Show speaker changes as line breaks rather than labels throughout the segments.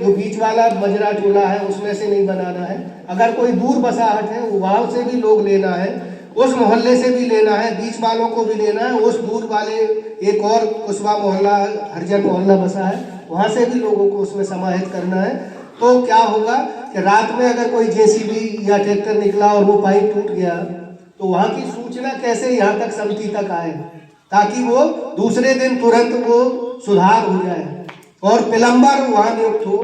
जो बीच वाला मजरा टोला है उसमें से नहीं बनाना है। अगर कोई दूर बसाहट है वहाँ से भी लोग लेना है, उस मोहल्ले से भी लेना है, बीच वालों को भी लेना है, उस दूर वाले एक और कुशवा मोहल्ला हरिजन मोहल्ला बसा है वहाँ से भी लोगों को उसमें समाहित करना है। तो क्या होगा कि रात में अगर कोई जेसीबी या ट्रैक्टर निकला और वो पाइप टूट गया तो वहाँ की सूचना कैसे यहाँ तक समिति तक आए, ताकि वो दूसरे दिन तुरंत वो सुधार हो जाए। और प्लम्बर वहाँ नियुक्त हो,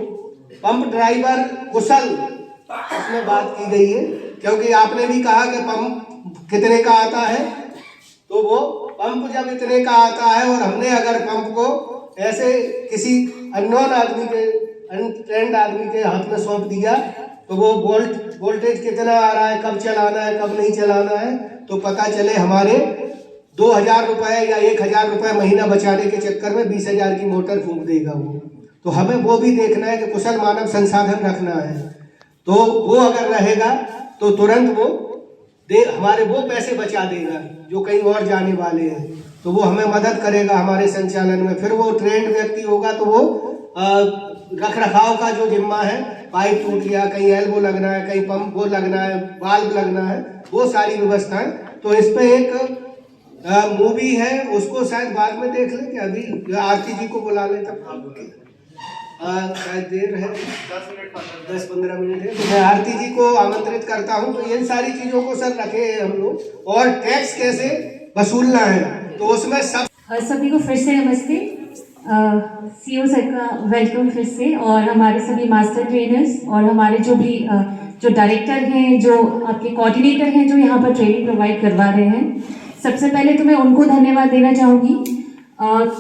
पंप ड्राइवर कुशल, इसमें बात की गई है, क्योंकि आपने भी कहा कि पंप कितने का आता है, तो वो पंप जब इतने का आता है और हमने अगर पंप को ऐसे किसी अननोन आदमी के, अनट्रेंड आदमी के हाथ में सौंप दिया तो वो वोल्टेज कितना आ रहा है, कब चलाना है, कब नहीं चलाना है, तो पता चले हमारे 2000 रुपये या 1000 रुपये महीना बचाने के चक्कर में 20,000 की मोटर फूंक देगा वो। तो हमें वो भी देखना है कि कुशल मानव संसाधन रखना है, तो वो अगर रहेगा तो तुरंत वो हमारे वो पैसे बचा देगा जो कहीं और जाने वाले हैं, तो वो हमें मदद करेगा हमारे संचालन में। फिर वो ट्रेंड व्यक्ति होगा तो वो रख रखाव का जो जिम्मा है, पाइप टूट गया, कहीं एल्बो लगना है, कहीं पंप वो लगना है, बाल्ब लगना है, वो सारी व्यवस्थाएं। तो इस पे एक मूवी है, उसको शायद बाद में देख लें कि अभी आरती जी को बुला लें, तब शायद देर है, 10-15 मिनट है, तो मैं आरती जी को आमंत्रित करता हूं। तो इन सारी चीजों को सर रखे हैं हम लोग, और टैक्स कैसे वसूलना है तो उसमें सब
सभी को फिर से नमस्ते। सीओ सर का वेलकम फिर से, और हमारे सभी मास्टर ट्रेनर्स और हमारे जो भी जो डायरेक्टर हैं, जो आपके कोऑर्डिनेटर हैं, जो यहाँ पर ट्रेनिंग प्रोवाइड करवा रहे हैं, सबसे पहले तो मैं उनको धन्यवाद देना चाहूँगी।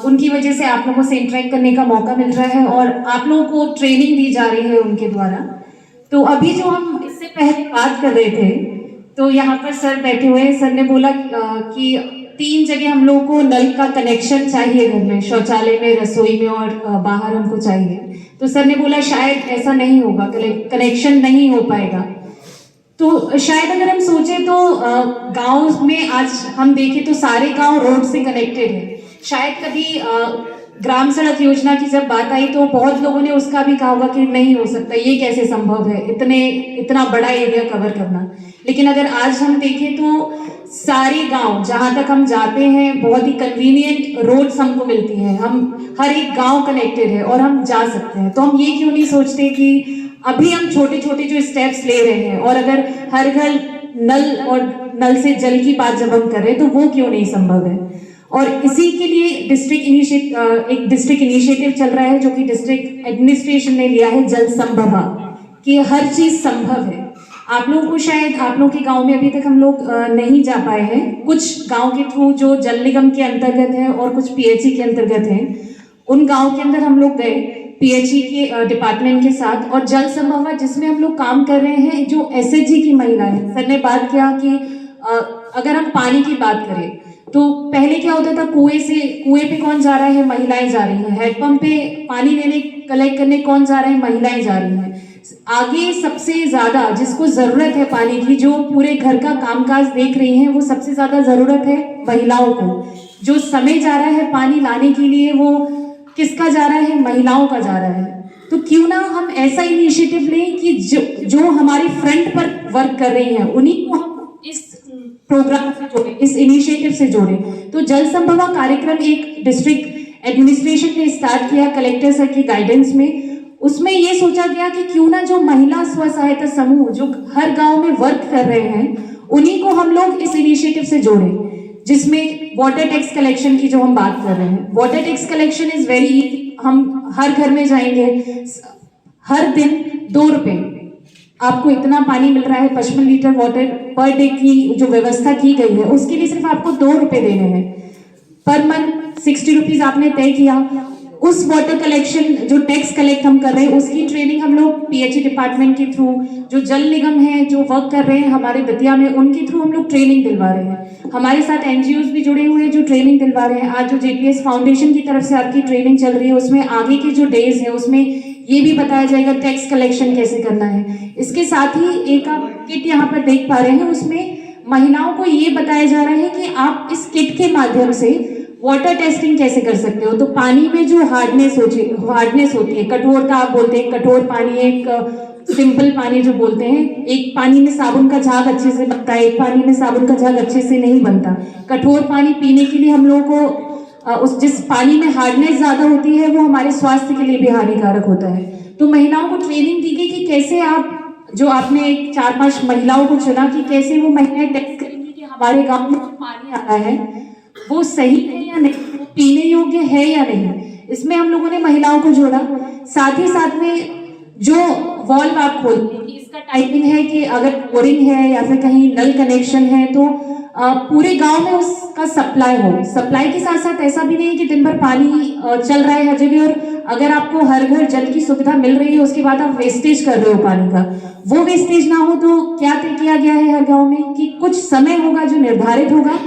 उनकी वजह से आप लोगों से इंटरेक्ट करने का मौका मिल रहा है और आप लोगों को ट्रेनिंग दी जा रही है उनके द्वारा। तो अभी जो हम इससे पहले बात कर रहे थे, तो यहाँ पर सर बैठे हुए हैं, सर ने बोला कि 3 जगह हम लोगों को नल का कनेक्शन चाहिए घर में, शौचालय में, रसोई में और बाहर हमको चाहिए। तो सर ने बोला शायद ऐसा नहीं होगा, कनेक्शन नहीं हो पाएगा। तो शायद अगर हम सोचे तो गांव में आज हम देखें तो सारे गांव रोड से कनेक्टेड है। शायद कभी ग्राम सड़क योजना की जब बात आई तो बहुत लोगों ने उसका भी कहा होगा कि नहीं हो सकता, ये कैसे संभव है, इतना बड़ा एरिया कवर करना। लेकिन अगर आज हम देखें तो सारे गांव जहां तक हम जाते हैं बहुत ही कन्वीनियंट रोड्स हमको मिलती हैं, हम हर एक गांव कनेक्टेड है और हम जा सकते हैं। तो हम ये क्यों नहीं सोचते कि अभी हम छोटे छोटे जो स्टेप्स ले रहे हैं, और अगर हर घर नल और नल से जल की बात जब हम कर रहे हैं तो वो क्यों नहीं संभव है। और इसी के लिए एक डिस्ट्रिक्ट इनिशिएटिव चल रहा है जो कि डिस्ट्रिक्ट एडमिनिस्ट्रेशन ने लिया है, जल संभवा, कि हर चीज संभव है। आप लोगों को शायद आप लोगों के गांव में अभी तक हम लोग नहीं जा पाए हैं, कुछ गांव के थ्रू जो जल निगम के अंतर्गत है और कुछ पीएचई के अंतर्गत है, उन गांव के अंदर हम लोग गए पीएचई के डिपार्टमेंट के साथ, और जल संभवा जिसमें हम लोग काम कर रहे हैं जो एसएचजी की महिलाएं। सर ने बात किया कि अगर हम पानी की बात करें तो पहले क्या होता था, कुएं पे कौन जा रहा है, महिलाएं जा रही हैं। हैंडपंप पे पानी लेने कलेक्ट करने कौन जा रहा है, महिलाएं जा रही हैं। आगे सबसे ज्यादा जिसको जरूरत है पानी की, जो पूरे घर का कामकाज देख रही हैं, वो सबसे ज्यादा जरूरत है महिलाओं को। जो समय जा रहा है पानी लाने के लिए वो किसका जा रहा है, महिलाओं का जा रहा है। तो क्यों ना हम ऐसा इनिशिएटिव लें कि जो हमारी फ्रंट पर वर्क कर रही हैं उन्हीं को हम इस प्रोग्राम से जोड़े, इस इनिशिएटिव से जोड़े। तो जल संभवा कार्यक्रम एक डिस्ट्रिक्ट एडमिनिस्ट्रेशन ने स्टार्ट किया कलेक्टर सर की गाइडेंस में। उसमें ये सोचा गया कि क्यों ना जो महिला स्व सहायता समूह जो हर गांव में वर्क कर रहे हैं उन्हीं को हम लोग इस इनिशिएटिव से जोड़ें, जिसमें वाटर टैक्स कलेक्शन की जो हम बात कर रहे हैं। Water tax collection is very easy. हम हर घर में जाएंगे, हर दिन 2 रुपए आपको इतना पानी मिल रहा है, 55 लीटर वाटर पर डे की जो व्यवस्था की गई है उसके लिए सिर्फ आपको 2 रुपए देने हैं पर मंथ। 60 रुपीज आपने तय किया। उस वाटर कलेक्शन जो टैक्स कलेक्ट हम कर रहे हैं उसकी ट्रेनिंग हम लोग पीएचई डिपार्टमेंट के थ्रू, जो जल निगम है जो वर्क कर रहे हैं हमारे दतिया में, उनके थ्रू हम लोग ट्रेनिंग दिलवा रहे हैं। हमारे साथ एनजीओज भी जुड़े हुए हैं जो ट्रेनिंग दिलवा रहे हैं। आज जो जेपीएस फाउंडेशन की तरफ से आपकी ट्रेनिंग चल रही है उसमें आगे के जो डेज है उसमें ये भी बताया जाएगा टैक्स कलेक्शन कैसे करना है। इसके साथ ही एक आप किट यहाँ पर देख पा रहे हैं, उसमें महिलाओं को ये बताया जा रहा है कि आप इस किट के माध्यम से वाटर टेस्टिंग कैसे कर सकते हो? तो पानी में जो हार्डनेस होती है, कठोरता आप बोलते हैं, कठोर पानी, एक सिंपल पानी जो बोलते हैं, एक पानी में साबुन का झाग अच्छे से बनता है, एक पानी में साबुन का झाग अच्छे से नहीं बनता। कठोर पानी पीने के लिए हम लोगों को उस जिस पानी में हार्डनेस ज्यादा होती है वो हमारे स्वास्थ्य के लिए भी हानिकारक होता है। तो महिलाओं को ट्रेनिंग दी गई कि कैसे आप, जो आपने 4-5 महिलाओं को चुना कि कैसे वो महिलाएं टेस्ट करेंगी कि हमारे गांव में जो पानी आ रहा है वो सही है या नहीं, वो पीने योग्य है या नहीं। इसमें हम लोगों ने महिलाओं को जोड़ा। साथ ही साथ में जो वॉल्व आप खोलते हैं, इसका टाइमिंग है कि अगर बोरिंग है या फिर कहीं नल कनेक्शन है तो पूरे गांव में उसका सप्लाई हो। सप्लाई के साथ साथ ऐसा भी नहीं कि दिन भर पानी चल रहा है हर जगह और अगर आपको हर घर जल की सुविधा मिल रही है उसके बाद आप वेस्टेज कर रहे हो पानी का, वो वेस्टेज ना हो। तो क्या तय किया गया है हर गांव में कि कुछ समय होगा जो निर्धारित होगा,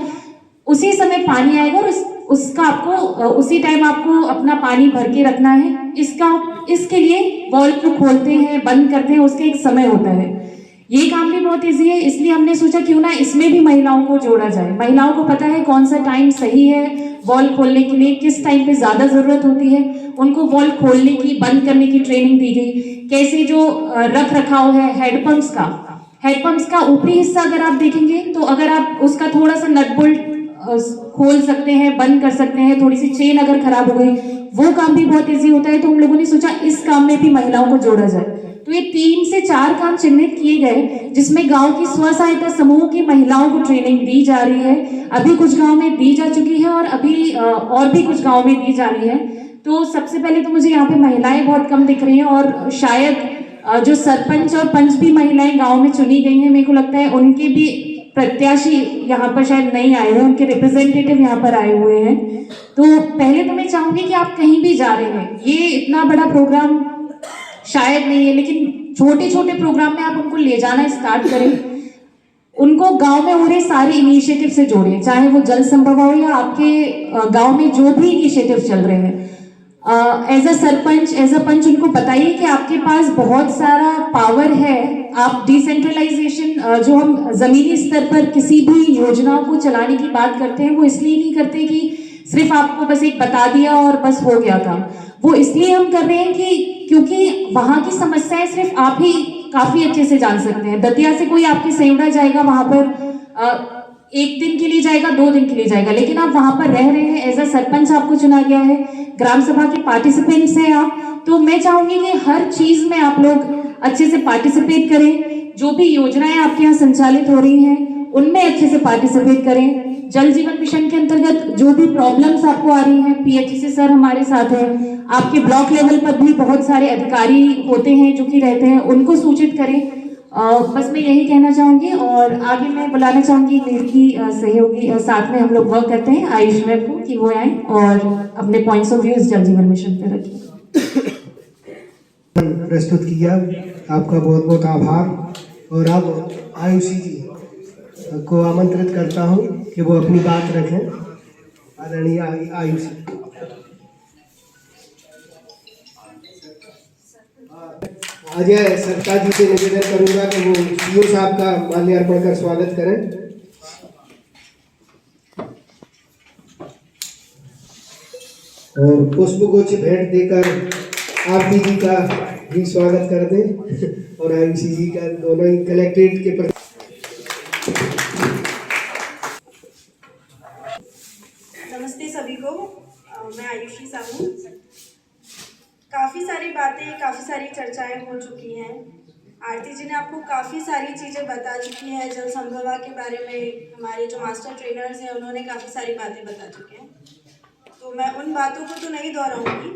उसी समय पानी आएगा और उसका आपको उसी टाइम आपको अपना पानी भर के रखना है। इसके लिए वॉल्व को खोलते हैं, बंद करते हैं, उसका एक समय होता है। ये काम भी बहुत इजी है, इसलिए हमने सोचा क्यों ना इसमें भी महिलाओं को जोड़ा जाए। महिलाओं को पता है कौन सा टाइम सही है वॉल्व खोलने के लिए, किस टाइम पे ज्यादा जरूरत होती है। उनको वॉल्व खोलने की, बंद करने की ट्रेनिंग दी गई। कैसे जो रख रखाव है हेडपंप्स का ऊपरी हिस्सा अगर आप देखेंगे तो अगर आप उसका थोड़ा सा नट बोल्ट खोल सकते हैं, बंद कर सकते हैं, थोड़ी सी चेन अगर खराब हो गई, वो काम भी बहुत इजी होता है। तो हम लोगों ने सोचा इस काम में भी महिलाओं को जोड़ा जाए। तो ये 3 से 4 काम चिन्हित किए गए जिसमें गांव की स्व सहायता समूह की महिलाओं को ट्रेनिंग दी जा रही है। अभी कुछ गांव में दी जा चुकी है और अभी और भी कुछ गांव में दी जा रही है। तो सबसे पहले तो मुझे यहाँ पे महिलाएं बहुत कम दिख रही हैं और शायद जो सरपंच और पंच भी महिलाएं गांव में चुनी गई हैं, मेरे को लगता है उनके भी प्रत्याशी यहाँ पर शायद नहीं आए हुए, उनके रिप्रेजेंटेटिव यहाँ पर आए हुए हैं। तो पहले तो मैं चाहूंगी कि आप कहीं भी जा रहे हैं, ये इतना बड़ा प्रोग्राम शायद नहीं है, लेकिन छोटे छोटे प्रोग्राम में आप उनको ले जाना स्टार्ट करें। उनको गांव में हो रहे सारे इनिशिएटिव से जोड़ें, चाहे वो जल संभव हो या आपके गांव में जो भी इनिशिएटिव चल रहे हैं। As a sarpanch, as a panch उनको बताइए कि आपके पास बहुत सारा पावर है। आप डिसेंट्रलाइजेशन जो हम जमीनी स्तर पर किसी भी योजनाओं को चलाने की बात करते हैं वो इसलिए नहीं करते कि सिर्फ आपको बस एक बता दिया और बस हो गया काम। वो इसलिए हम कर रहे हैं कि क्योंकि वहां की समस्याएं सिर्फ आप ही काफी अच्छे से जान सकते हैं। दतिया से कोई आपके सेवड़ा जाएगा, वहां पर 1 दिन के लिए जाएगा, 2 दिन के लिए जाएगा, लेकिन आप वहां पर रह रहे हैं। एज अ सरपंच आपको चुना गया है, ग्राम सभा के पार्टिसिपेंट्स हैं आप, तो मैं चाहूंगी कि हर चीज में आप लोग अच्छे से पार्टिसिपेट करें। जो भी योजनाएं आपके यहाँ संचालित हो रही हैं उनमें अच्छे से पार्टिसिपेट करें। जल जीवन मिशन के अंतर्गत जो भी प्रॉब्लम्स आपको आ रही हैं, पीएचसी सर हमारे साथ हैं, आपके ब्लॉक लेवल पर भी बहुत सारे अधिकारी होते हैं जो कि रहते हैं, उनको सूचित करें। बस मैं यही कहना चाहूंगी और आगे मैं बुलाना चाहूंगी मेरी सहयोगी, साथ में हम लोग वर्क करते हैं आयुष मैम को कि वो आए और अपने पॉइंट्स ऑफ व्यूज जल जीवन मिशन पे रखें।
प्रस्तुत किया, आपका बहुत बहुत आभार। और अब आयुषी जी को आमंत्रित करता हूं कि वो अपनी बात रखें। आदरणीय आयुषी, अजय सरकार जी से निवेदन करूंगा कि वो सीओ साहब का माल्यार्पण कर स्वागत करें। और पुष्पगुच्छ भेंट देकर आरती जी का भी स्वागत कर दें और आयुषी जी का, दोनों ही कलेक्ट्रेट के प्रति।
नमस्ते सभी को, मैं आयुषी साहू। काफ़ी सारी बातें, काफ़ी सारी चर्चाएं हो चुकी हैं। आरती जी ने आपको काफ़ी सारी चीज़ें बता चुकी हैं। जल संभवा के बारे में हमारे जो मास्टर ट्रेनर्स हैं उन्होंने काफ़ी सारी बातें बता चुके हैं, तो मैं उन बातों को तो नहीं दोहराऊंगी,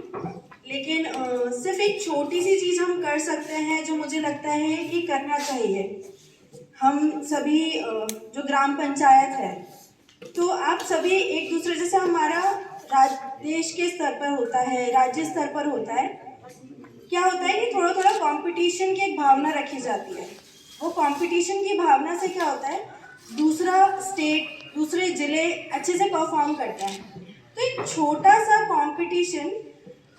लेकिन सिर्फ एक छोटी सी चीज़ हम कर सकते हैं जो मुझे लगता है कि करना चाहिए। हम सभी जो ग्राम पंचायत है, तो आप सभी एक दूसरे, जैसे हमारा देश के स्तर पर होता है, राज्य स्तर पर होता है, क्या होता है कि थोड़ा थोड़ा कंपटीशन की एक भावना रखी जाती है। वो कंपटीशन की भावना से क्या होता है, दूसरा स्टेट, दूसरे ज़िले अच्छे से परफॉर्म करता है। तो एक छोटा सा कंपटीशन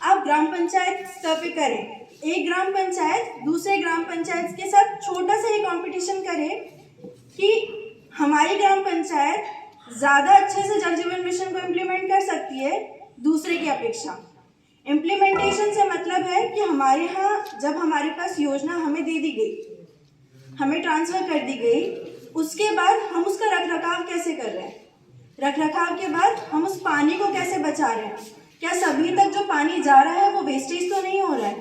आप ग्राम पंचायत स्तर पे करें। एक ग्राम पंचायत दूसरे ग्राम पंचायत के साथ छोटा सा ये कंपटीशन करे कि हमारी ग्राम पंचायत ज़्यादा अच्छे से जल जीवन मिशन को इम्प्लीमेंट कर सकती है दूसरे की अपेक्षा। इम्प्लीमेंटेशन से मतलब है कि हमारे यहाँ जब हमारे पास योजना हमें दे दी गई, हमें ट्रांसफ़र कर दी गई, उसके बाद हम उसका रखरखाव कैसे कर रहे हैं, रखरखाव के बाद हम उस पानी को कैसे बचा रहे हैं, क्या सभी तक जो पानी जा रहा है वो वेस्टेज तो नहीं हो रहा है।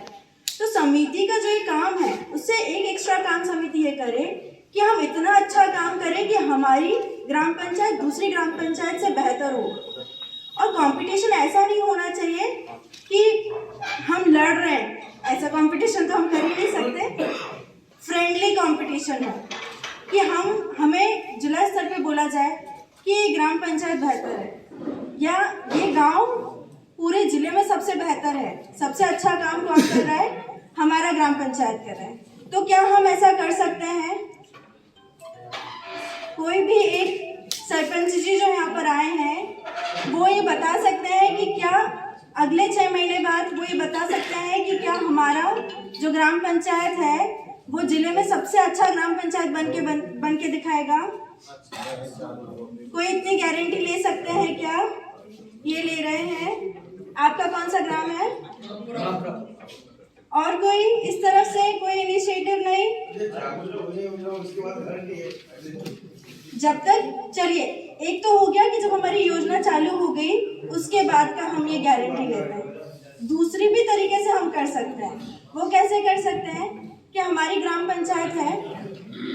तो समिति का जो ये काम है उससे एक एक्स्ट्रा काम समिति ये करे कि हम इतना अच्छा काम करें कि हमारी ग्राम पंचायत दूसरी ग्राम पंचायत से बेहतर हो। और कंपटीशन ऐसा नहीं होना चाहिए कि हम लड़ रहे हैं, ऐसा कंपटीशन तो हम कर ही नहीं सकते। फ्रेंडली कंपटीशन हो कि हमें जिला स्तर पे बोला जाए कि ये ग्राम पंचायत बेहतर है या ये गांव पूरे जिले में सबसे बेहतर है, सबसे अच्छा काम कौन कर रहा है, हमारा ग्राम पंचायत कर रहा है। तो क्या हम ऐसा कर सकते हैं? कोई भी एक सरपंच जी जो यहाँ पर आए हैं वो ये बता सकते हैं कि क्या अगले 6 महीने बाद वो ये बता सकते हैं कि क्या हमारा जो ग्राम पंचायत है वो जिले में सबसे अच्छा ग्राम पंचायत बन के दिखाएगा? कोई इतनी गारंटी ले सकते हैं क्या? ये ले रहे हैं। आपका कौन सा ग्राम है? और कोई इस तरफ से कोई इनिशिएटिव नहीं? जब तक चलिए एक तो हो गया कि जब हमारी योजना चालू हो गई उसके बाद का हम ये गारंटी लेते हैं। दूसरी भी तरीके से हम कर सकते हैं। वो कैसे कर सकते हैं कि हमारी ग्राम पंचायत है,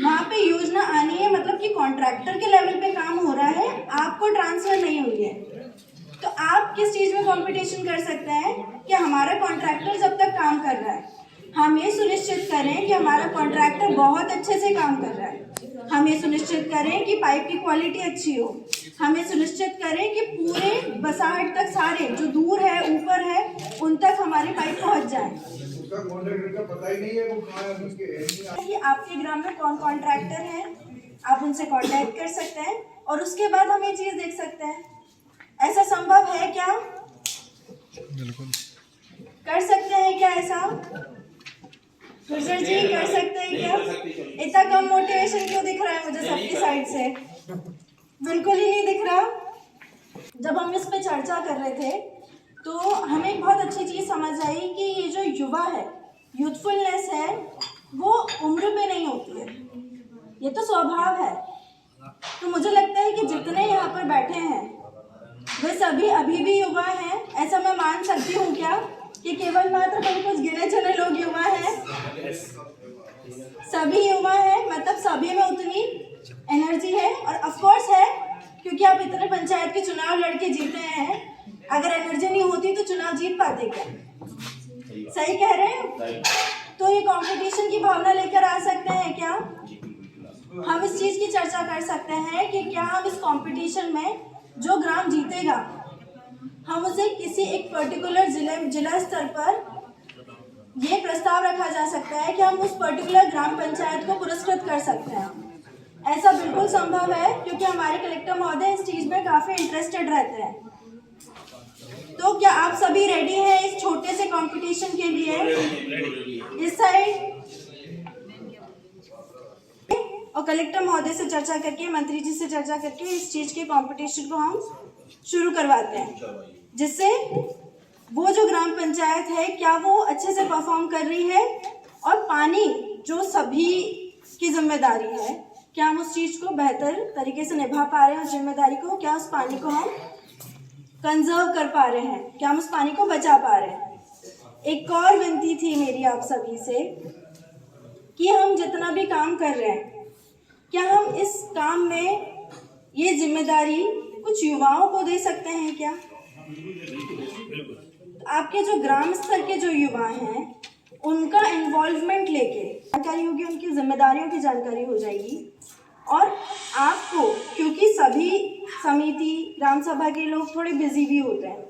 वहाँ पे योजना आनी है, मतलब कि कॉन्ट्रैक्टर के लेवल पे काम हो रहा है, आपको ट्रांसफर नहीं हुई है, तो आप किस चीज़ में कंपटीशन कर सकते हैं कि हमारा कॉन्ट्रैक्टर जब तक काम कर रहा है हम ये सुनिश्चित करें कि हमारा कॉन्ट्रैक्टर बहुत अच्छे से काम कर रहा है, हम ये सुनिश्चित करें कि पाइप की क्वालिटी अच्छी हो, हम ये सुनिश्चित करें कि पूरे बसाहट तक सारे जो दूर है ऊपर है उन तक हमारी पाइप पहुंच जाए।
उसका कॉन्ट्रैक्टर का पता ही नहीं है वो कहाँ है।
कि आपके ग्राम में कौन कॉन्ट्रैक्टर है, आप उनसे कांटेक्ट कर सकते हैं और उसके बाद हम ये चीज़ देख सकते हैं। ऐसा संभव है क्या?
बिल्कुल
कर सकते हैं क्या ऐसा? गुर्जर जी कर सकते हैं क्या? इतना कम मोटिवेशन क्यों दिख रहा है मुझे सबकी साइड से? बिल्कुल ही नहीं दिख रहा। जब हम इस पे चर्चा कर रहे थे तो हमें एक बहुत अच्छी चीज़ समझ आई कि ये जो युवा है, यूथफुलनेस है, वो उम्र पे नहीं होती है, ये तो स्वभाव है। तो मुझे लगता है कि जितने यहाँ पर बैठे हैं वे सभी अभी भी युवा हैं। ऐसा मैं मान सकती हूँ क्या कि केवल मात्र हम कुछ गिने चुने लोग युवा हैं? सभी युवा हैं, मतलब सभी में उतनी एनर्जी है और ऑफ कोर्स है, क्योंकि आप इतने पंचायत के चुनाव लड़के जीते हैं। अगर एनर्जी नहीं होती तो चुनाव जीत पाते क्या? सही कह रहे हैं? तो ये कंपटीशन की भावना लेकर आ सकते हैं क्या? हम इस चीज़ की चर्चा कर सकते हैं कि क्या हम इस कंपटीशन में जो ग्राम जीतेगा हम उसे किसी एक पर्टिकुलर जिला स्तर पर ये प्रस्ताव रखा जा सकता है कि हम उस पर्टिकुलर ग्राम पंचायत को पुरस्कृत कर सकते हैं। ऐसा बिल्कुल संभव है क्योंकि हमारे कलेक्टर महोदय इस चीज़ में काफ़ी इंटरेस्टेड रहते हैं। तो क्या आप सभी रेडी हैं इस छोटे से कंपटीशन के लिए? इस साइड और कलेक्टर महोदय से चर्चा करके, मंत्री जी से चर्चा करके इस चीज़ के कंपटीशन को हम शुरू करवाते हैं, जिससे वो जो ग्राम पंचायत है क्या वो अच्छे से परफॉर्म कर रही है और पानी जो सभी की जिम्मेदारी है क्या हम उस चीज़ को बेहतर तरीके से निभा पा रहे हैं, उस जिम्मेदारी को, क्या उस पानी को हम कंजर्व कर पा रहे हैं, क्या हम उस पानी को बचा पा रहे हैं। एक और विनती थी मेरी आप सभी से कि हम जितना भी काम कर रहे हैं क्या हम इस काम में ये जिम्मेदारी कुछ युवाओं को दे सकते हैं क्या? आपके जो ग्राम स्तर के जो युवा हैं उनका इन्वॉल्वमेंट लेके जानकारी होगी, उनकी जिम्मेदारियों की जानकारी हो जाएगी और आपको, क्योंकि सभी समिति ग्राम सभा के लोग थोड़े बिजी भी होते हैं,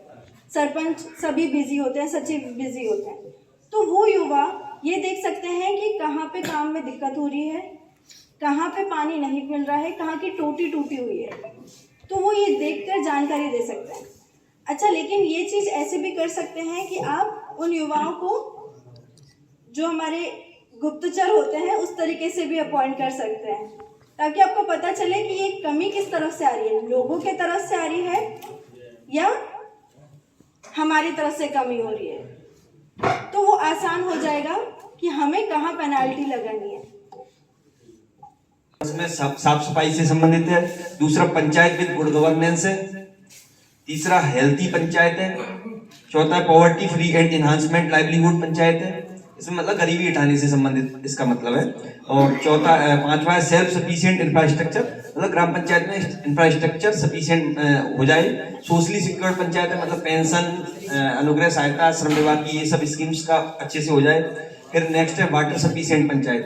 सरपंच सभी बिजी होते हैं, सचिव बिजी होते हैं, तो वो युवा ये देख सकते हैं कि कहाँ पे काम में दिक्कत हो रही है, कहाँ पे पानी नहीं मिल रहा है, कहाँ की टोटी टूटी हुई है, तो वो ये देखकर जानकारी दे सकते हैं। अच्छा, लेकिन ये चीज़ ऐसे भी कर सकते हैं कि आप उन युवाओं को जो हमारे गुप्तचर होते हैं उस तरीके से भी अपॉइंट कर सकते हैं ताकि आपको पता चले कि ये कमी किस तरफ से आ रही है, लोगों के तरफ से आ रही है या हमारी तरफ से कमी हो रही है, तो वो आसान हो जाएगा कि हमें कहाँ पेनाल्टी लगानी है।
इसमें साफ सफाई से संबंधित है, दूसरा पंचायत विद गुड गवर्नेंस है, तीसरा हेल्थी पंचायत है, चौथा poverty free and enhancement livelihood panchayat है, इसमें मतलब गरीबी हटाने से संबंधित इसका मतलब है, और चौथा पांचवा है सेल्फ सफिशिएंट इंफ्रास्ट्रक्चर, मतलब ग्राम पंचायत में इंफ्रास्ट्रक्चर सफिशिएंट हो जाए। सोशली सिक्योर्ड पंचायत है, मतलब पेंशन, अनुग्रह सहायता, श्रम विभाग की ये सब स्कीम्स का अच्छे से हो जाए। फिर नेक्स्ट है वाटर सफिशिएंट पंचायत,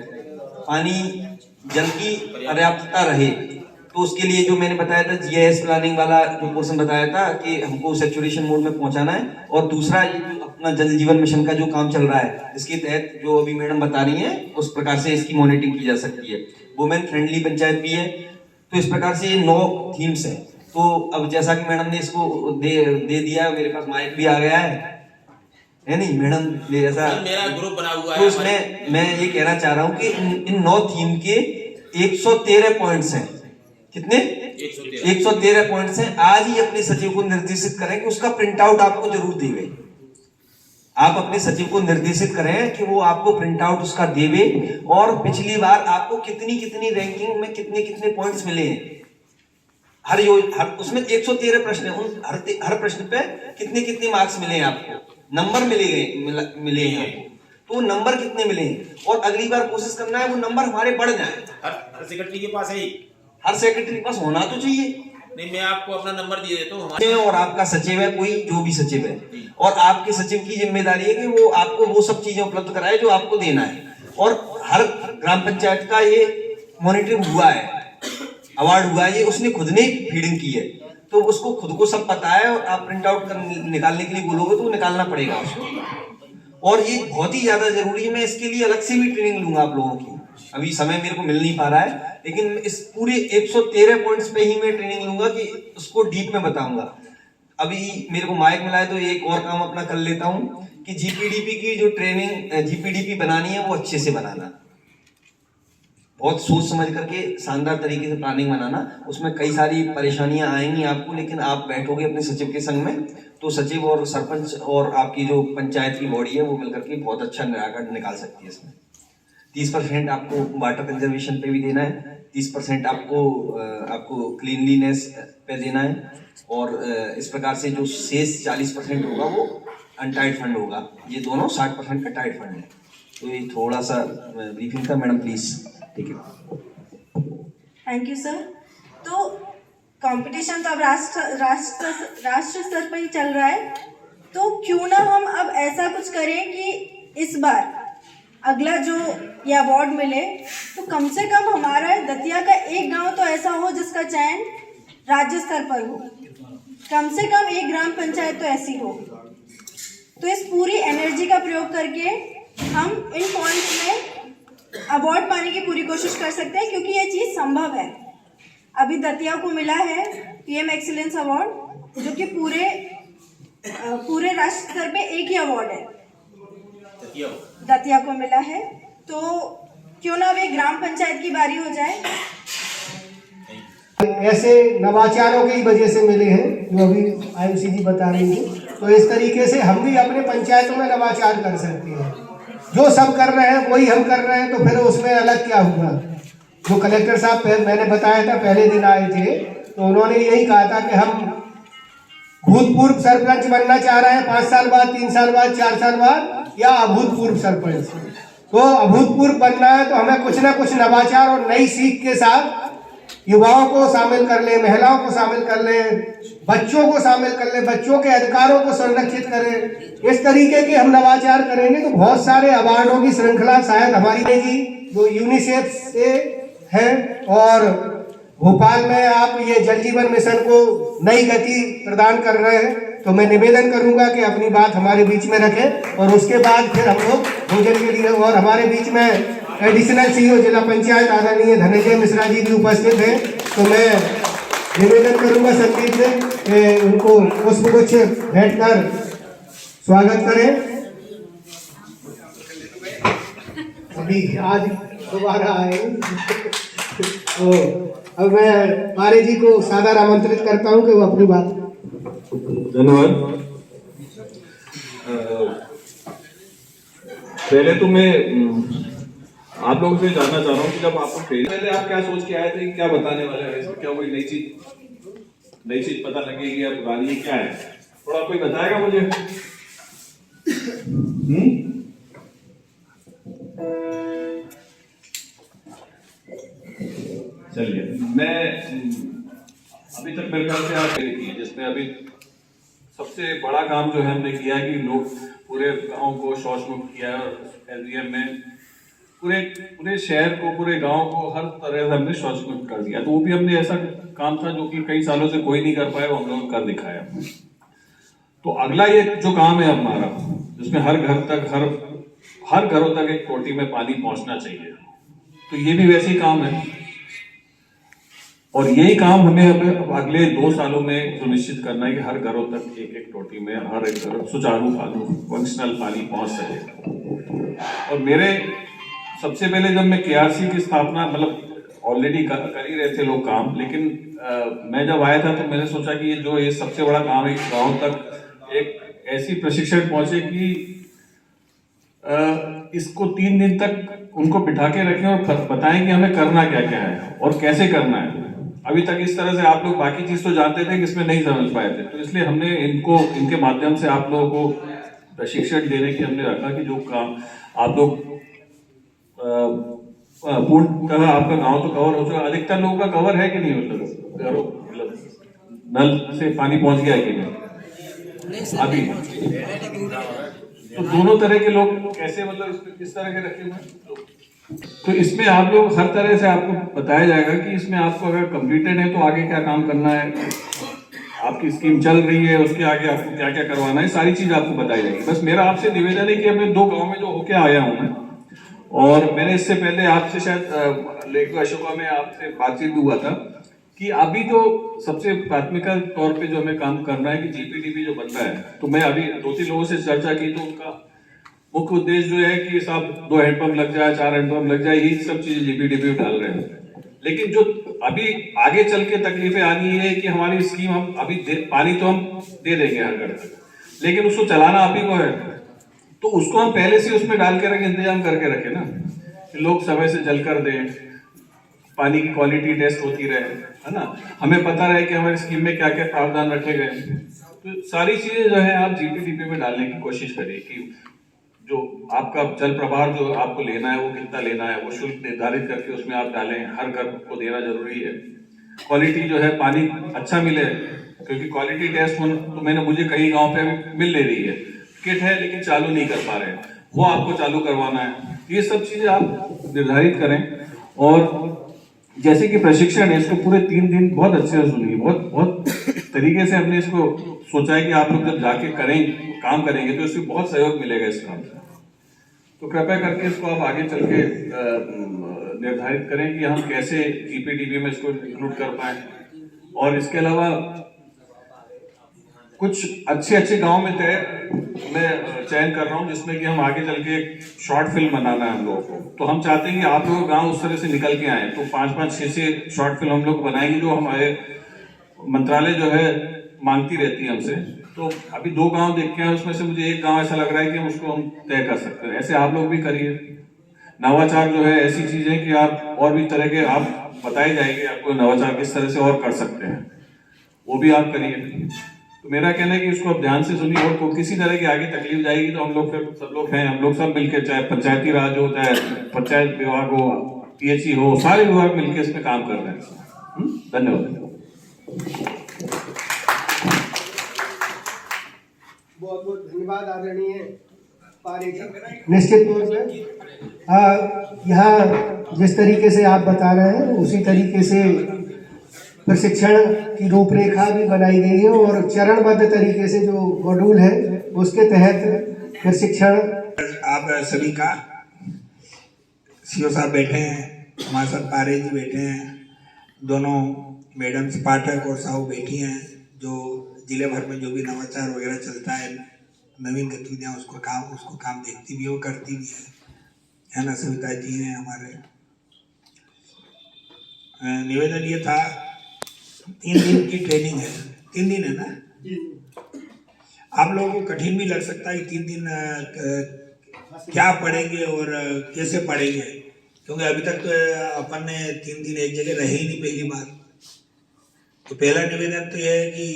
पानी जल की पर्याप्तता रहे, तो उसके लिए जो मैंने बताया था जीआईएस प्लानिंग वाला जो पोर्शन बताया था कि हमको सैचुरेशन मोड में पहुंचाना है। और दूसरा ये जो अपना जल जीवन मिशन का जो काम चल रहा है, इसके तहत जो अभी मैडम बता रही हैं उस प्रकार से इसकी मॉनिटरिंग की जा सकती है। वुमेन फ्रेंडली पंचायत भी है। तो इस प्रकार से ये 9 थीम्स हैं। तो अब जैसा कि मैडम ने इसको दे दिया, मेरे पास माइक भी आ गया है नहीं मैडम, ऐसा
मेरा ग्रुप बना हुआ है।
तो उसमें मैं ये कहना चाह रहा हूँ कि इन 9 थीम के 113 पॉइंट्स हैं। कितने? 113 पॉइंट्स हैं। आज ही अपने सचिव को निर्देशित करें कि उसका प्रिंट आउट आपको जरूर देवे। आप अपने सचिव को निर्देशित करें कि वो आपको प्रिंट आउट उसका देवे, और पिछली बार आपको कितनी रैंकिंग में कितने पॉइंट्स मिले हैं। हर उसमें 113 प्रश्न है, उन हर प्रश्न पे कितने मार्क्स मिले हैं आपको, नंबर मिले हैं आपको, तो नंबर कितने मिले हैं। और अगली बार कोशिश करना है वो नंबर हमारे बढ़ जाए।
हर सेक्रेटरी के पास है ही,
हर सेक्रेटरी के पास होना तो चाहिए।
नहीं, मैं आपको अपना नंबर दिए देता हूँ हमारे,
और आपका सचिव है, कोई जो भी सचिव है, और आपके सचिव की जिम्मेदारी है कि वो आपको वो सब चीजें उपलब्ध कराए जो आपको देना है। और हर ग्राम पंचायत का ये मॉनिटरिंग हुआ है, अवार्ड हुआ है, ये उसने खुद ने फीडिंग की है, तो उसको खुद को सब पता है। और आप प्रिंट आउट निकालने के लिए बोलोगे तो निकालना पड़ेगा उसको। और ये बहुत ही ज्यादा जरूरी है। मैं इसके लिए अलग से भी ट्रेनिंग लूंगा आप लोगों की, अभी समय मेरे को मिल नहीं पा रहा है, लेकिन इस पूरे 113 पॉइंट्स पे ही मैं ट्रेनिंग लूंगा कि उसको डीप में बताऊंगा। अभी मेरे को माइक मिला है तो एक और काम अपना कर लेता हूं कि जीपीडीपी की जो ट्रेनिंग जीपीडीपी बनानी है वो अच्छे से बनाना, बहुत सोच समझ करके शानदार तरीके से प्लानिंग बनाना। उसमें कई सारी परेशानियां आएंगी आपको, लेकिन आप बैठोगे अपने सचिव के संग में तो सचिव और सरपंच और आपकी जो पंचायत की बॉडी है वो मिलकर के बहुत अच्छा निराकरण निकाल सकती है। इसमें 30% आपको वाटर कंजर्वेशन पे भी देना है, 30% आपको क्लीनलीनेस पे देना है, और इस प्रकार से जो शेष 40% होगा वो अनटाइड फंड होगा। ये दोनों 60% का टाइड फंड है। तो ये थोड़ा सा ब्रीफिंग था मैडम, प्लीज। ठीक है,
थैंक यू सर। तो कंपटीशन तो अब राष्ट्र स्तर पर ही चल रहा है, तो क्यों ना हम अब ऐसा कुछ करें कि इस बार अगला जो ये अवार्ड मिले तो कम से कम हमारा दतिया का एक गांव तो ऐसा हो जिसका चयन राज्य स्तर पर हो, कम से कम एक ग्राम पंचायत तो ऐसी हो। तो इस पूरी एनर्जी का प्रयोग करके हम इन पॉइंट्स में अवार्ड पाने की पूरी कोशिश कर सकते हैं, क्योंकि ये चीज़ संभव है। अभी दतिया को मिला है पीएम एक्सीलेंस अवार्ड, जो कि पूरे राष्ट्र स्तर पे एक ही अवार्ड है, दतिया को मिला है। तो क्यों ना अब एक ग्राम पंचायत की बारी हो जाए।
ऐसे नवाचारों की वजह से मिले हैं जो अभी आयुषी जी बता रही थी। तो इस तरीके से हम भी अपने पंचायतों में नवाचार कर सकते हैं। जो सब कर रहे हैं वही हम कर रहे हैं, तो फिर उसमें अलग क्या हुआ। जो कलेक्टर साहब मैंने बताया था पहले दिन आए थे, तो उन्होंने यही कहा था कि हम भूतपूर्व सरपंच बनना चाह रहे हैं 5 साल बाद, 3 साल बाद, 4 साल बाद, या अभूतपूर्व सरपंच। तो अभूतपूर्व बनना है तो हमें कुछ ना कुछ नवाचार और नई सीख के साथ युवाओं को शामिल कर ले, महिलाओं को शामिल कर ले, बच्चों को शामिल कर ले, बच्चों के अधिकारों को संरक्षित करें। इस तरीके के हम नवाचार करेंगे तो बहुत सारे अवार्डों की श्रृंखला शायद हमारी जी जो यूनिसेफ से है, और भोपाल में आप ये जल जीवन मिशन को नई गति प्रदान कर रहे हैं। तो मैं निवेदन करूंगा कि अपनी बात हमारे बीच में रखें, और उसके बाद फिर हम लोग भोजन के लिए। और हमारे बीच में एडिशनल सीईओ जिला पंचायत आदरणीय धनंजय मिश्रा जी भी उपस्थित हैं। तो मैं निवेदन करूंगा संदीप से कि उनको पुष्पगुच्छ भेंट कर स्वागत करें। अभी आज दोबारा आए तो अब मैं पारे जी को सादर आमंत्रित करता हूं कि वो अपनी बात।
धन्यवाद। पहले तो मैं आप लोगों से जानना चाह रहा हूँ कि जब आपको पहले आप क्या सोच के आए थे, क्या बताने वाले हैं, इसमें क्या कोई नई चीज पता लगेगी या पुरानी क्या है, थोड़ा कोई बताएगा मुझे? चलिए, मैं अभी तक मेरे ख्याल से आप किए, जिसमें अभी सबसे बड़ा काम जो है हमने किया है कि लोग पूरे गांव को शौच मुक्त किया है। एलजीएम में पूरे शहर को, पूरे गांव को हर तरह से हमने शौच मुक्त कर दिया। तो वो भी हमने ऐसा काम था जो कि कई सालों से कोई नहीं कर पाया, वो हम लोगों ने कर दिखाया। तो अगला ये जो काम है हमारा, जिसमें हर घर तक, हर घरों तक एक टोटी में पानी पहुंचना चाहिए, तो ये भी वैसे ही काम है। और यही काम हमें अब अगले 2 सालों में सुनिश्चित करना है कि हर घरों तक एक टोटी में हर एक घर सुचारू फंक्शनल पानी पहुंच सके। और मेरे सबसे पहले जब मैं केआरसी की स्थापना, मतलब ऑलरेडी कर ही रहे थे लोग काम, लेकिन मैं जब आया था तो मैंने सोचा कि ये सबसे बड़ा काम है, गांव तक एक ऐसी प्रशिक्षण पहुंचे कि इसको 3 दिन तक उनको बिठा के रखें और बताएं कि हमें करना क्या क्या है और कैसे करना है। अभी तक इस तरह से आप लोग बाकी चीज तो जानते थे कि इसमें नहीं समझ पाए थे, तो इसलिए हमने इनके माध्यम से आप लोगों को प्रशिक्षण देने की हमने रखा कि जो काम आप लोग पूर्णतः आपका गांव तो कवर हो चुका, अधिकतर लोगों का कवर है कि नहीं, मतलब नल से पानी पहुंच गया है कि नहीं अभी? तो दोनों तरह के लोग कैसे, मतलब किस तरह के रखे हुए हैं? तो इसमें आप लोग हर तरह से आपको बताया जाएगा कि इसमें आपको अगर कंप्लीटेड है तो आगे क्या काम करना है, आपकी स्कीम चल रही है उसके आगे आपको क्या क्या करवाना है, सारी चीज आपको बताई जाएगी। बस मेरा आपसे निवेदन है कि मैं 2 गांव में जो होके आया हूं मैं, और मैंने इससे पहले आपसे शायद लेक अशोका में आपसे बातचीत हुआ था कि अभी तो सबसे प्राथमिकता तौर पे जो हमें काम करना है कि जीपीडीपी जो बन रहा है, तो मैं अभी 2-3 लोगों से चर्चा की तो उनका मुख्य उद्देश्य जो है कि साहब 2 हैंडपंप लग जाए, 4 हैंडपंप लग जाए, यही सब चीजें जीपीडीपी डाल रहे हैं। लेकिन जो अभी आगे चल के तकलीफें आनी है कि हमारी स्कीम हम अभी पानी तो हम दे देंगे हर घर तक, लेकिन उसको चलाना आप ही को है, तो उसको हम पहले से उसमें डाल के रखें, इंतजाम करके रखें ना, लोग समय से जल कर दें, पानी की क्वालिटी टेस्ट होती रहे, है ना, हमें पता रहे कि हमारी स्कीम में क्या क्या प्रावधान रखे गए। तो सारी चीजें जो है आप जीपीडीपी में डालने की कोशिश करिए कि जो आपका जल प्रवाह जो आपको लेना है वो कितना लेना है, वो शुल्क निर्धारित करके उसमें आप डालें, हर घर को देना जरूरी है। क्वालिटी जो है पानी अच्छा मिले, क्योंकि क्वालिटी टेस्ट तो मुझे कई गाँव पे मिल ले रही है, किट है लेकिन चालू नहीं कर पा रहे हैं, वो आपको चालू करवाना है। ये सब चीजें आप निर्धारित करें। और जैसे कि प्रशिक्षण है, इसको पूरे 3 दिन बहुत अच्छे से सुनिए, बहुत तरीके से हमने इसको सोचा है कि आप लोग जब जाके काम करेंगे तो इससे बहुत सहयोग मिलेगा इस काम से। तो कृपया करके इसको आप आगे चल के निर्धारित करें कि हम कैसे जीपीडीपी में इसको इंक्लूड कर पाए। और इसके अलावा कुछ अच्छे गांव में मैं चयन कर रहा हूं जिसमें कि हम आगे चल के एक शॉर्ट फिल्म बनाना है हम लोगों को। तो हम चाहते हैं कि आप लोग गांव उस तरह से निकल के आए, तो 5-5, 6 शॉर्ट फिल्म हम लोग बनाएंगे जो हमारे मंत्रालय जो है मांगती रहती है हमसे। तो अभी 2 गांव देख के आए, उसमें से मुझे एक गांव ऐसा लग रहा है कि हम उसको तय कर सकते हैं। ऐसे आप लोग भी करिए। नवाचार जो है ऐसी चीज है कि आप और भी तरह के आप बताए जाएंगे आपको नवाचार किस तरह से और कर सकते हैं, वो भी आप करिए। तो मेरा कहना है कि इसको आप ध्यान से सुनिए, और किसी तरह की आगे तकलीफ जाएगी तो हम लोग फिर सब लोग हैं, हम लोग सब मिलकर, चाहे पंचायती राज हो, चाहे पंचायत विभाग हो, पीएचई हो, सारे विभाग मिलकर इसमें काम कर रहे हैं। धन्यवाद।
बहुत बहुत धन्यवाद आदरणीय पारे जी। निश्चित तौर पे यहाँ जिस तरीके से आप बता रहे हैं उसी तरीके से प्रशिक्षण की रूपरेखा भी बनाई गई है, और चरणबद्ध तरीके से जो मॉड्यूल है उसके तहत प्रशिक्षण।
आप सभी का सीओ साहब बैठे हैं, हमारे साथ पारे जी बैठे हैं, दोनों मैडम्स पाठक और साहू बैठी हैं, जो जिले भर में जो भी नवाचार वगैरह चलता है, नवीन गतिविधियाँ उसको काम देखती भी है और करती भी है ना। सविता जी हैं हमारे, निवेदन ये था, 3 दिन की ट्रेनिंग है, 3 दिन है ना? आप लोगों को कठिन भी लग सकता है कि 3 दिन क्या पढ़ेंगे और कैसे पढ़ेंगे, क्योंकि अभी तक तो अपन ने 3 दिन एक जगह रहे ही नहीं पहली बार। तो पहला निवेदन तो यह है कि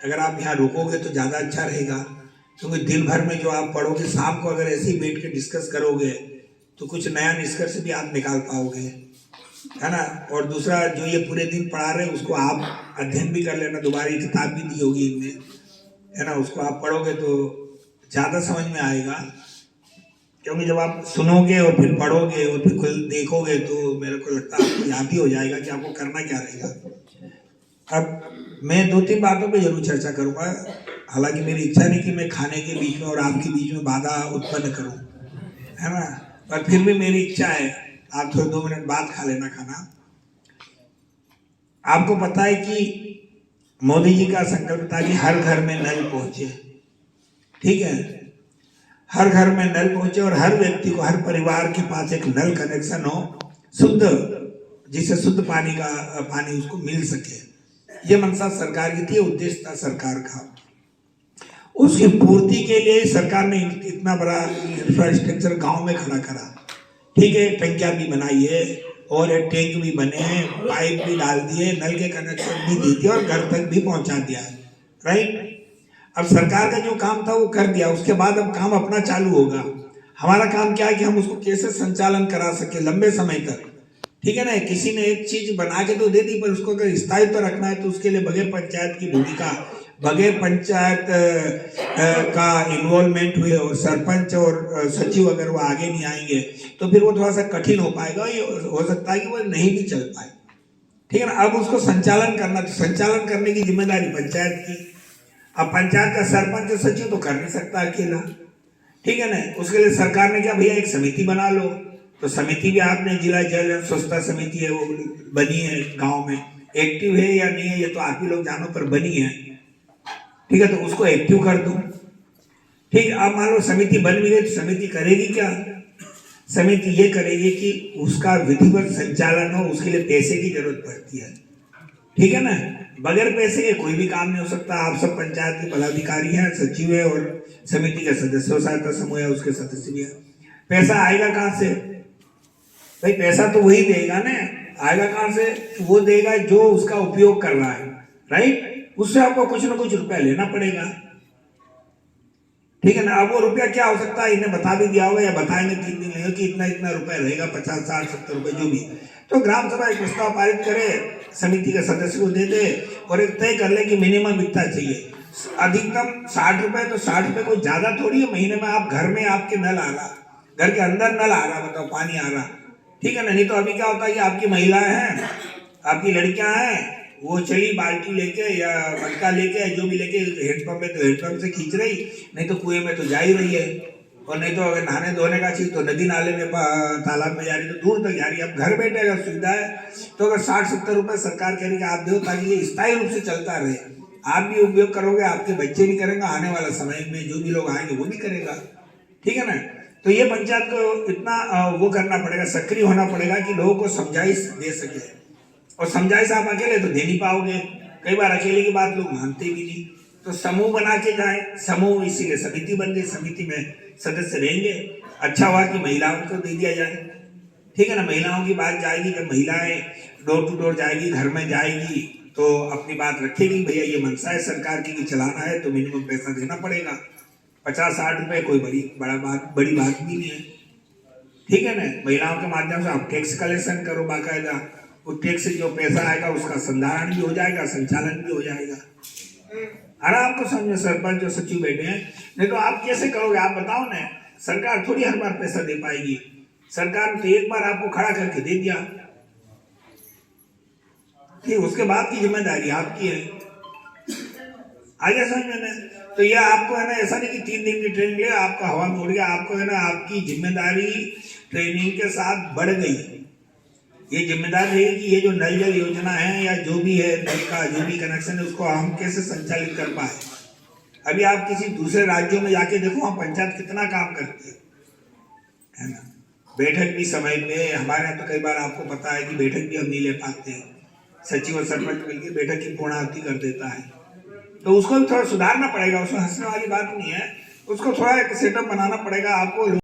अगर आप यहाँ रुकोगे तो ज़्यादा अच्छा रहेगा, क्योंकि दिन भर में जो आप पढ़ोगे, शाम को अगर ऐसे ही बैठ के डिस्कस करोगे तो कुछ नया निष्कर्ष भी आप निकाल पाओगे, है ना। और दूसरा, जो ये पूरे दिन पढ़ा रहे हैं उसको आप अध्ययन भी कर लेना, दोबारा किताब भी दी होगी इनमें, है ना, उसको आप पढ़ोगे तो ज़्यादा समझ में आएगा। क्योंकि जब आप सुनोगे और फिर पढ़ोगे और फिर खुद देखोगे तो मेरे को लगता है आपको याद ही हो जाएगा कि आपको करना क्या रहेगा। अब मैं 2-3 बातों पे जरूर चर्चा करूँगा, हालांकि मेरी इच्छा नहीं कि मैं खाने के बीच में और आपके बीच में बाधा उत्पन्न करूँ, है ना, पर फिर भी मेरी इच्छा है, आप थोड़े 2 मिनट बाद खा लेना खाना। आपको पता है कि मोदी जी का संकल्प था कि हर घर में नल पहुंचे, ठीक है, हर घर में नल पहुंचे और हर व्यक्ति को, हर परिवार के पास एक नल कनेक्शन हो, शुद्ध, जिससे शुद्ध पानी उसको मिल सके। ये मंशा सरकार की थी, उद्देश्य था सरकार का। उसकी पूर्ति के लिए सरकार ने इतना बड़ा इंफ्रास्ट्रक्चर गांव में खड़ा करा, ठीक है, टंकियां भी बनाई है और टैंक भी बने हैं, पाइप भी डाल दिए, नल के कनेक्शन भी दे दिए और घर तक भी पहुंचा दिया है, राइट। अब सरकार का जो काम था वो कर दिया, उसके बाद अब काम अपना चालू होगा। हमारा काम क्या है कि हम उसको कैसे संचालन करा सके लंबे समय तक, ठीक है ना। किसी ने एक चीज बना के तो दे दी, पर उसको अगर स्थायित्व रखना है तो उसके लिए बगैर पंचायत की भूमिका, बगैर पंचायत का इन्वॉल्वमेंट हुए और सरपंच और सचिव अगर वो आगे नहीं आएंगे तो फिर वो थोड़ा सा कठिन हो पाएगा, ये हो सकता है कि वो नहीं भी चल पाए, ठीक है ना। अब उसको संचालन करना, तो संचालन करने की जिम्मेदारी पंचायत की। अब पंचायत का सरपंच और सचिव तो कर नहीं सकता अकेला, ठीक है ना। उसके लिए सरकार ने क्या, भैया एक समिति बना लो, तो समिति भी आपने जिला जल एवं स्वच्छता समिति है वो बनी है, गाँव में एक्टिव है या नहीं है ये तो आप ही लोग जानो, पर बनी है, ठीक है, तो उसको एक्टिव कर दो, ठीक है। अब मान लो समिति बन भी गई तो समिति करेगी क्या, समिति ये करेगी कि उसका विधिवत संचालन हो, उसके लिए पैसे की जरूरत पड़ती है, ठीक है ना। बगैर पैसे के कोई भी काम नहीं हो सकता। आप सब पंचायत के पदाधिकारी हैं, सचिव है और समिति के सदस्य, सहायता समूह है उसके सदस्य भी है। पैसा आएगा कहाँ से भाई, पैसा तो वही देगा ना, आएगा कहाँ से, वो देगा जो उसका उपयोग कर रहा है, राइट। उससे आपको कुछ ना कुछ रुपया लेना पड़ेगा, ठीक है ना। अब वो रुपया क्या हो सकता है, इन्हें बता भी दिया होगा या बताएंगे 3 दिन लेगा कि इतना इतना रुपया रहेगा, 50, 60, 70 रुपए जो भी। तो ग्राम सभा एक प्रस्ताव पारित करे, समिति के सदस्य को दे दे और एक तय कर ले कि मिनिमम इतना चाहिए, अधिकतम 60 रुपए। तो 60 रुपए कोई ज्यादा थोड़ी है, महीने में आप घर में आपके नल आ रहा, घर के अंदर नल आ रहा, बताओ पानी आ रहा, ठीक है ना। नहीं तो अभी क्या होता है कि आपकी महिलाएं हैं, आपकी लड़कियां हैं, वो चली बाल्टी लेके या मटका लेके जो भी लेके हैंडपंप में, तो हैंडपंप से खींच रही, नहीं तो कुएं में तो जा ही रही है, और नहीं तो अगर नहाने धोने का चीज तो नदी नाले में तालाब में जा रही, तो दूर तक जा रही है। अब घर बैठे अगर सुविधा है तो अगर 60-70 रुपए सरकार कह रही है आप दो, ताकि ये स्थायी रूप से चलता रहे, आप भी उपयोग करोगे, आपके बच्चे भी करेंगे, आने वाला समय में जो भी लोग आएंगे वो भी करेगा, ठीक है ना। तो ये पंचायत को इतना वो करना पड़ेगा, सक्रिय होना पड़ेगा कि लोगों को समझाइश दे सके, और समझाइश आप अकेले तो दे नहीं पाओगे, कई बार अकेले की बात लोग मानते भी नहीं। तो समूह बना के जाए, समूह इसीलिए समिति बन गई, समिति में सदस्य रहेंगे। अच्छा हुआ कि महिलाओं को दे दिया जाए, ठीक है ना। महिलाओं की बात जाएगी, जब महिलाएं डोर टू डोर जाएगी, घर में जाएगी, तो अपनी बात रखेगी, भैया ये मंशा है सरकार की कि चलाना है तो मिनिमम पैसा देना पड़ेगा। 50-60 रुपए कोई बड़ी बात भी नहीं है, ठीक है ना। महिलाओं के माध्यम से आप टैक्स कलेक्शन करो बाकायदा, वो टैक्स से जो पैसा आएगा उसका संधारण भी हो जाएगा, संचालन भी हो जाएगा, आराम को समझे। सरपंच और सचिव बैठे हैं, नहीं तो आप कैसे करोगे, आप बताओ ना। सरकार थोड़ी हर बार पैसा दे पाएगी, सरकार ने तो एक बार आपको खड़ा करके दे दिया, ठीक, उसके बाद की जिम्मेदारी आपकी है, आगे समझ में ना। तो ये आपको है ना, ऐसा नहीं कि 3 दिन की ट्रेनिंग ले आपका हवा में उड़ गया, आपको है ना आपकी जिम्मेदारी ट्रेनिंग के साथ बढ़ गई। ये जिम्मेदारी है कि ये जो नल जल योजना है या जो भी है, नल का जो भी कनेक्शन है, उसको हम कैसे संचालित कर पाए। अभी आप किसी दूसरे राज्यों में जाके देखो, वहाँ पंचायत कितना काम करती है ना। बैठक भी समय पे, हमारे यहाँ तो कई बार आपको पता है कि बैठक भी हम नहीं ले पाते हैं, सचिव और सरपंच मिलकर बैठक की पूर्णाहुति कर देता है, तो उसको भी थोड़ा सुधारना पड़ेगा। उसमें हंसने वाली बात नहीं है, उसको थोड़ा एक सेटअप बनाना पड़ेगा आपको।